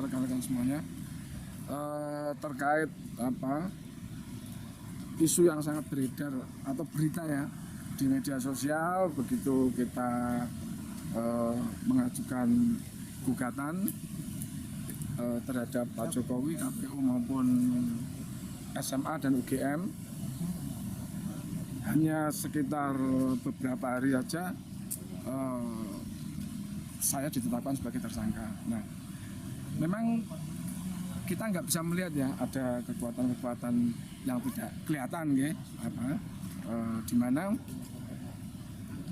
Rekan-rekan semuanya, terkait isu yang sangat beredar atau berita ya di media sosial, begitu kita mengajukan gugatan terhadap Pak Jokowi, KPU maupun SMA dan UGM, hanya sekitar beberapa hari saja saya ditetapkan sebagai tersangka. Nah, memang kita nggak bisa melihat ya ada kekuatan-kekuatan yang tidak kelihatan ya, di mana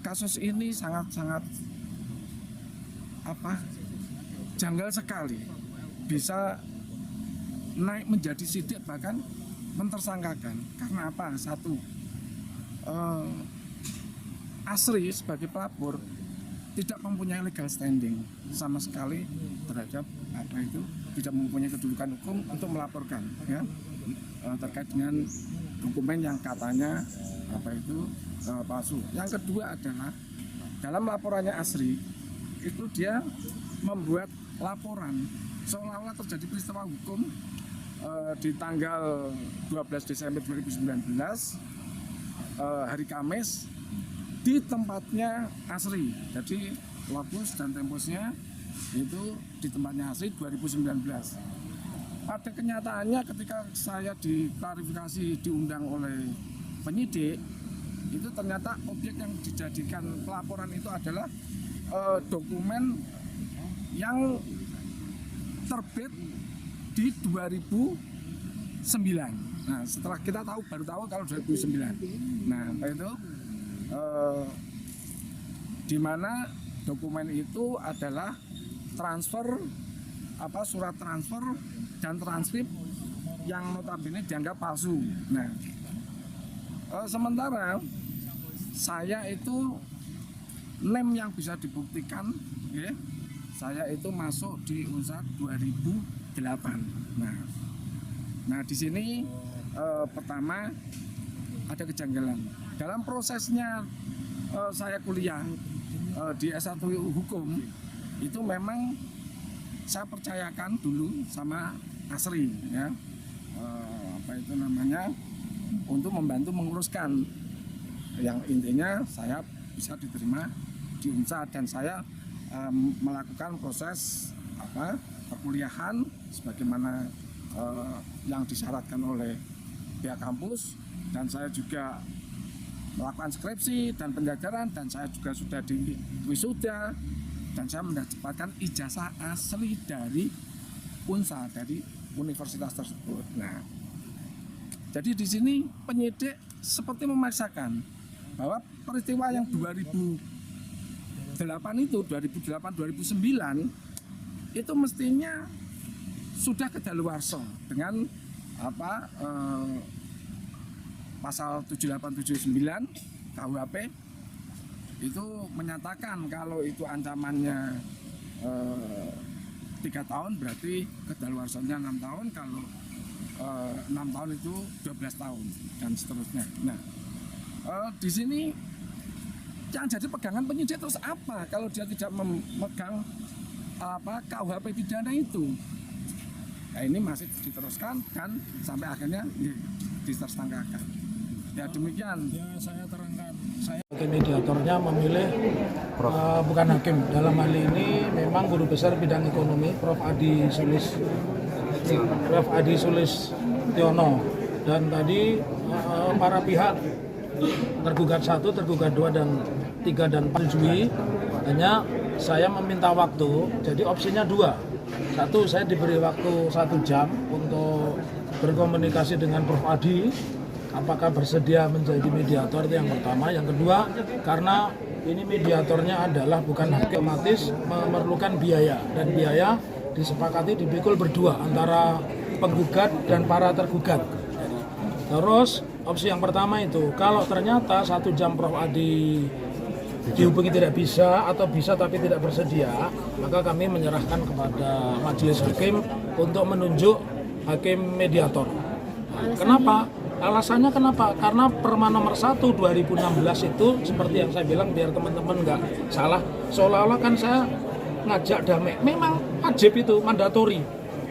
kasus ini sangat janggal sekali, bisa naik menjadi sidik bahkan mentersangkakan. Karena apa? Satu, Asri sebagai pelapor tidak mempunyai legal standing sama sekali terhadap tidak mempunyai kedudukan hukum untuk melaporkan ya terkait dengan dokumen yang katanya palsu. Yang kedua adalah dalam laporannya Asri itu dia membuat laporan seolah-olah terjadi peristiwa hukum di tanggal 12 Desember 2019 hari Kamis di tempatnya Asri. Jadi Lopus dan Temposnya itu di tempatnya Asri 2019. Pada kenyataannya ketika saya diklarifikasi diundang oleh penyidik, itu ternyata objek yang dijadikan pelaporan itu adalah dokumen yang terbit di 2009. Nah, setelah kita baru tahu kalau 2009. Nah, di mana dokumen itu adalah surat transfer dan transkrip yang notabene dianggap palsu. Nah, sementara saya itu NEM yang bisa dibuktikan, ya, saya itu masuk di Unsur 2008. Nah di sini pertama ada kejanggalan dalam prosesnya saya kuliah di S1 Hukum. Itu memang saya percayakan dulu sama Asri ya, untuk membantu menguruskan, yang intinya saya bisa diterima di Unsur dan saya melakukan proses perkuliahan sebagaimana yang disyaratkan oleh pihak kampus, dan saya juga melakukan skripsi dan penjajaran, dan saya juga sudah di wisuda, dan saya mendapatkan ijazah asli dari Unsur, dari universitas tersebut. Nah, jadi di sini penyidik seperti memaksakan bahwa peristiwa yang 2008-2009 itu mestinya sudah kedaluarsa dengan pasal 7879 KUHP itu menyatakan kalau itu ancamannya 3 tahun, berarti kedaluarsanya 6 tahun, kalau 6 tahun itu 12 tahun dan seterusnya. Nah, di sini yang jadi pegangan penyidik terus apa kalau dia tidak memegang KUHP pidana itu? Nah, ini masih diteruskan dan sampai akhirnya ditersangkakan. Ya demikian. Ya, saya terangkan. Saya sebagai mediatornya memilih bukan hakim. Dalam hal ini memang Guru Besar Bidang Ekonomi Prof. Adi Sulistiono, dan tadi para pihak tergugat 1, tergugat 2 dan 3 dan 4 Juli, hanya saya meminta waktu. Jadi opsinya 2. 1, saya diberi waktu 1 jam untuk berkomunikasi dengan Prof. Adi, apakah bersedia menjadi mediator, itu yang pertama. Yang kedua, karena ini mediatornya adalah bukan hakim, otomatis memerlukan biaya, dan biaya disepakati dipikul berdua antara penggugat dan para tergugat. Terus opsi yang pertama itu, kalau ternyata 1 jam Prof. Adi dihubungi tidak bisa atau bisa tapi tidak bersedia, maka kami menyerahkan kepada majelis hakim untuk menunjuk hakim mediator. Nah, kenapa? Alasannya kenapa? Karena Perma nomor 1 2016 itu seperti yang saya bilang, biar teman-teman nggak salah, seolah-olah kan saya ngajak damai. Memang wajib itu, mandatori.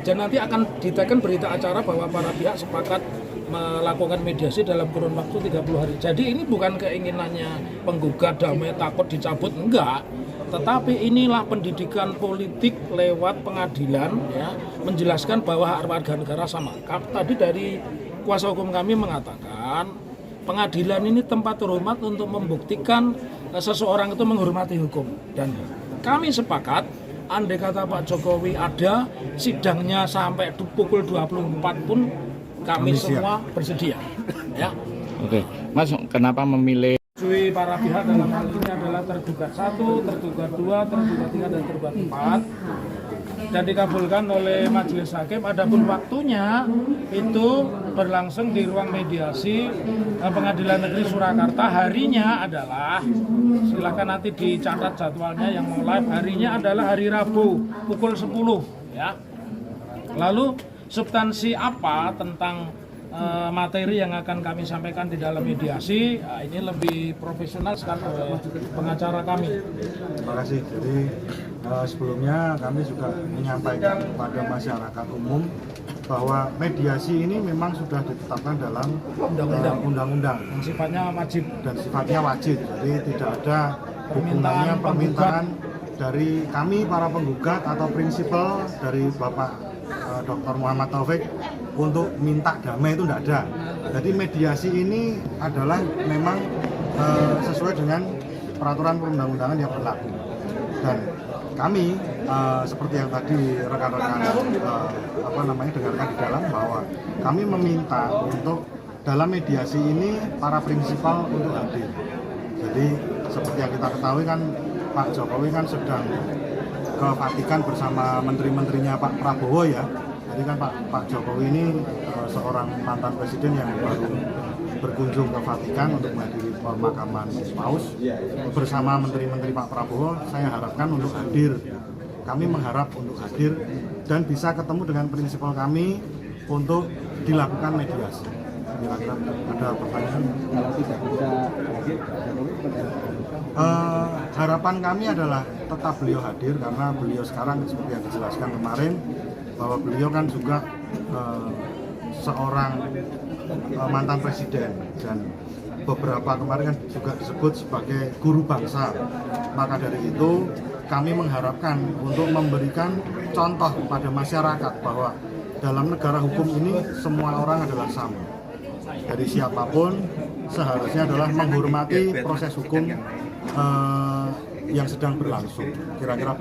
Dan nanti akan diteken berita acara bahwa para pihak sepakat melakukan mediasi dalam kurun waktu 30 hari. Jadi ini bukan keinginannya penggugat damai takut dicabut, enggak. Tetapi inilah pendidikan politik lewat pengadilan, ya, menjelaskan bahwa hak warga negara sama. Tadi dari kuasa hukum kami mengatakan pengadilan ini tempat terhormat untuk membuktikan seseorang itu menghormati hukum. Dan kami sepakat, andai kata Pak Jokowi ada sidangnya sampai pukul 24 pun kami semua bersedia. Ya. Oke, Mas, kenapa memilih Para pihak dalam hal ini adalah tergugat 1, tergugat 2, tergugat 3, dan tergugat 4 dan dikabulkan oleh majelis hakim. Adapun waktunya itu berlangsung di ruang mediasi Pengadilan Negeri Surakarta. Harinya adalah, silakan nanti dicatat jadwalnya yang mau live, harinya adalah hari Rabu pukul 10, ya. Lalu substansi apa tentang materi yang akan kami sampaikan di dalam mediasi, ini lebih profesional sekali oleh pengacara kami. Terima kasih. Jadi sebelumnya kami juga menyampaikan kepada masyarakat umum bahwa mediasi ini memang sudah ditetapkan dalam undang-undang yang sifatnya wajib dan sifatnya wajib. Jadi tidak ada hubungannya permintaan dari kami para penggugat atau prinsipal dari Bapak Dr. Muhammad Taufik untuk minta damai, itu tidak ada. Jadi mediasi ini adalah memang sesuai dengan peraturan perundang-undangan yang berlaku. Dan kami seperti yang tadi rekan-rekan dengarkan di dalam, bahwa kami meminta untuk dalam mediasi ini para prinsipal untuk hadir. Jadi seperti yang kita ketahui kan, Pak Jokowi kan sedang ke Vatikan bersama menteri-menterinya Pak Prabowo, ya. Jadi kan Pak Jokowi ini seorang mantan presiden yang baru berkunjung ke Vatikan untuk menghadiri pemakaman Paus bersama menteri-menteri Pak Prabowo. Saya harapkan untuk hadir. Kami mengharap untuk hadir dan bisa ketemu dengan prinsipal kami untuk dilakukan mediasi. Kira-kira ada pertanyaan? Kalau tidak bisa hadir, harapan kami adalah tetap beliau hadir, karena beliau sekarang seperti yang dijelaskan kemarin bahwa beliau kan juga seorang mantan presiden dan beberapa kemarin kan juga disebut sebagai guru bangsa. Maka dari itu kami mengharapkan untuk memberikan contoh kepada masyarakat bahwa dalam negara hukum ini semua orang adalah sama. Dari siapapun seharusnya adalah menghormati proses hukum yang sedang berlangsung. Kira-kira